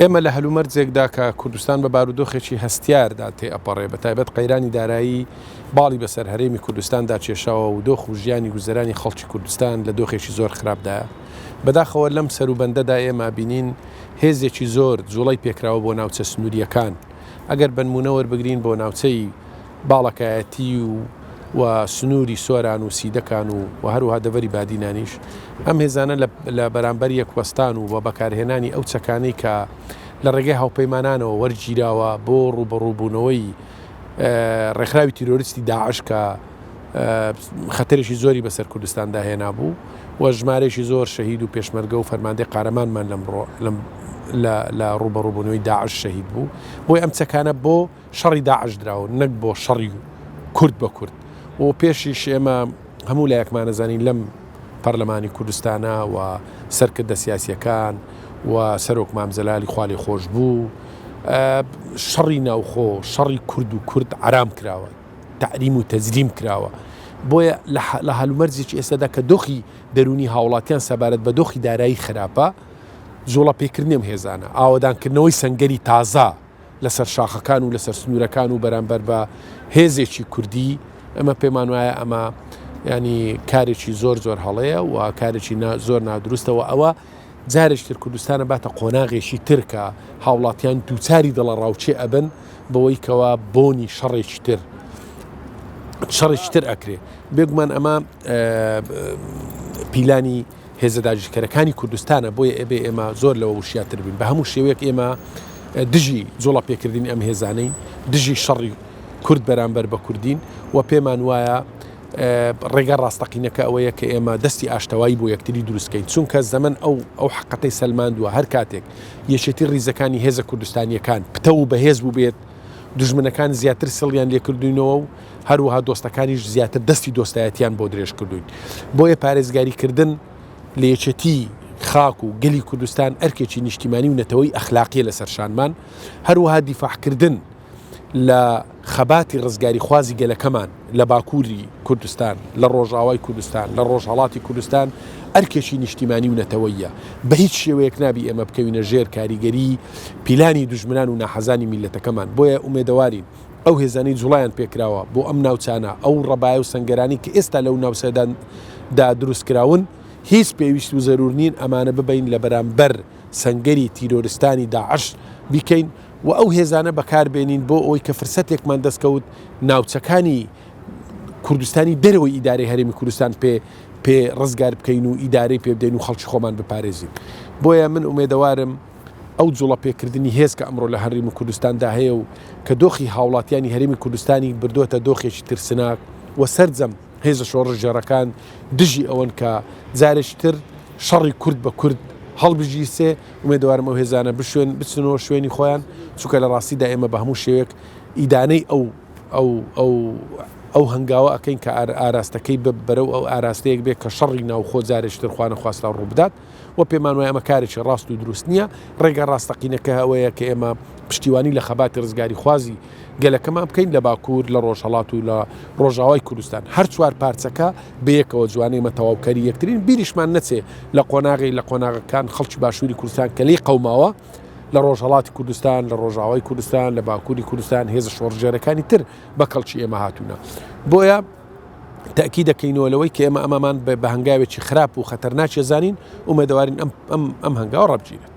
ئێمە لە هەلومەرجێکدا کە کوردستان بە بارودۆخێکی هەستیاردا تێ ئەپەڕێ بە تایبەت قەیرانی دارایی باڵی بەسەر هەرێمی کوردستاندا کێشاوە و دۆخ و ژیانی گوزەرانی خەڵکی کوردستان لە دۆخێکی زۆر خراپدایە. بەداخەوە لەم سەروبەندەدا ئێمە بینین هێزێکی زۆر جوڵەی پێکراوە بۆ ناوچە سنووریەکان. ئەگەر بنمونە وەربگرین بۆ ناوچەی باڵەکایەتی و سنووری سۆران و سیدەکان و هەروها دەڤەری بادینانیش ئەم هێزانە لە بەرامبەر یەکوەستان و بە بەکارهێنانی ئەو چەکانەی کە لە ڕێگەی هاوپەیمانانەوە وەرگیراوە بۆ ڕوبەڕووبوونەوەی ڕێکخراوی تیرۆریستی داعش کە خەتەرێکی زۆری بەسەر کوردستاندا هێنا بوو و ژمارەیەکی زۆر شەهید و پێشمەرگە و فەرماندەی قارەمانمان لە ڕوبەڕووبوونەوەی داعش شەهید بوو. بۆی ئەم چەکانە بۆ شەڕی داعش دراوە نەک بۆ شەڕی کورد بە کورد. و پێشیش ئێمە هەموو لایەکمانەزانین لەم پەرلەمانی کوردستانە و سەرکردە سیاسیەکان و سەرۆک مامزەلالی خوالی خۆش بوو شەڕی ناوخۆ شەڕی کورد و کورد عرام کراوە تعریم و تەجریم کراوە. بۆیە لە هەلومەرجێکی ئێستادا کە دۆخی دەرونی هاوڵاتیان سەبارەت بە دۆخی دارایی خراپە جوڵە پێکردنێم هێزانە ئاوادانکردنەوەی سەنگەری تازە لەسەر شاخەکان و لەسەر سنوورەکان و بەرامبەر بە هێزێکی کوردی ئەمە پێمان وایە ئەمە ینی کارێکی زۆر زۆر هەڵەیە و کارێکی زۆر نادروستەوە. ئەوە جارێکتر کوردستانە باتە قۆناغێکی ترکە هاوڵاتیان دووچاری دڵە ڕاوچێ ئەبن بەوەی کەوا بۆنی شەڕێکی تر ئەکرێ. بێگومان ئەمە پیلانی هێزە داگیرکەرەکانی کوردستانە بۆیە ئەبێ ئێمە زۆر لەوە وشیاتر بین. بە هەموو شێوەیەک ئێمە دژی جوڵە پێکردنی ئەم هێزانەی دژی شەڕی کورد بەرامبەر بە کوردین و پێمان وایە ڕێگە ڕاستەقینەکە ئەوەیە کە ئێمە دەستی ئاشتەوایی بۆ یەکتری دروستکەین چونکە زەمن ئەو حقەتەی سەلماندووە هەر کاتێک یەکێتی ڕیزەکانی هێزە کوردستانیەکان پتە و بەهێز بوو بێت دژمنەکان زیاتر سڵیان لێکردوینەوە و هەروەها دۆستەکانیش زیاتر دەستی دۆستایەتیان بۆ درێژ کردوین. بۆیە پارێزگاریکردن لە یەکێتی خاک و گەلی کوردستان ئەرکێکی نیشتیمانی و نەتەوەی ئەخلاقیە لە سەرشانمان هەروەها دیفاعکردن لە خەباتی ڕزگاری خوازی گەلەکەمان لە باکووری کوردستان لە ڕۆژاوای کوردستان لە ڕۆژهەڵاتی کوردستان ئەرکێکی نیشتیمانی و نەتەوەیە. بە هیچ شێوەیەک نابی ئێمە بکەوینە ژێر کاریگەری پیلانی دوژمنان و ناحەزانی میلەتەکەمان. بۆیە ئومێدەوارین ئەو هێزانەی جوڵایان پێکراوە بۆ ئەم ناوچانە ئەو ڕەبایە و سەنگەرانی کە ئێستا لەو ناوچەدا دروستکراون هیچ پێویست و زەرور نین ئەمانە ببین لە بەرامبەر سەنگەری تیرۆریستانی داعش بیکەین و ئەو هێزانە بەکاربێنین بۆ ئەوەی کە فرسەتێکمان دەستکەوت ناوچەکانی کوردستانی دەرەوەی ئیدارەی هەرێمی کوردستان پێ ڕزگار بکەین و ئیدارەی پێ بدەین و خەڵکی خۆمان بپارێزین. بۆیە من ئومێدەوارم ئەو جوڵە پێکردنی هێز کە ئەمڕۆ لە هەرێمی کوردستاندا هەیە و کە دۆخی هاوڵاتیانی هەرێمی کوردستانی بردووەتە دۆخێکی ترسناک و سەرجەم هێزە شۆڕژێڕەکان دژی ئەوەن کە جارێکتر شەڕی کورد بە کورد هەڵبژیرسێ ئومێدەوارم ئەو هێزانە بچنەوە شوێنی خۆیان چونکە لە ڕاستیدا ئێمە بە هەموو شێوەیەک ئیدانەی ئەو هەنگاوە ئەەکەین کە ئاراستەکەی بەرەو ئەو ئاراستەیەک بێت کە شەڕی ناوخۆ جارێکتر خوانە خواستان ڕووبدات و پێمان وایە ئەمە کارێکی ڕاست و دروست نییە. ڕێگە ڕاستەقینەکە ئەوەیە کە ئێمە پشتیوانی لە خەباتی ڕزگاری خوازی گەلەکەمان بکەین لە باکوور لە ڕۆژهەڵات و لە ڕۆژاوای کوردستان هەر چوار پارچەکە بەیەکەوە جوانەیمە تەواوکەری یەکترین بیریشمان نەچێ لە قۆناغەکان خەڵکی باشووری کوردستان کە لێی قەوماوە لە ڕۆژهەڵاتی کوردستان لە ڕۆژاوای کوردستان لە باکووری کوردستان هێزە شۆڕژێرەکانی تر بە کەڵکی ئێمە هاتوونە. بۆیە تاکی دەکەینەوە لەوەی کە ئێمە ئەمەمان بە هەنگاوێکی خراپ و خەتەرناک زانین ئومێدەوارین ئەم هەنگاوە ڕەبگیرێت.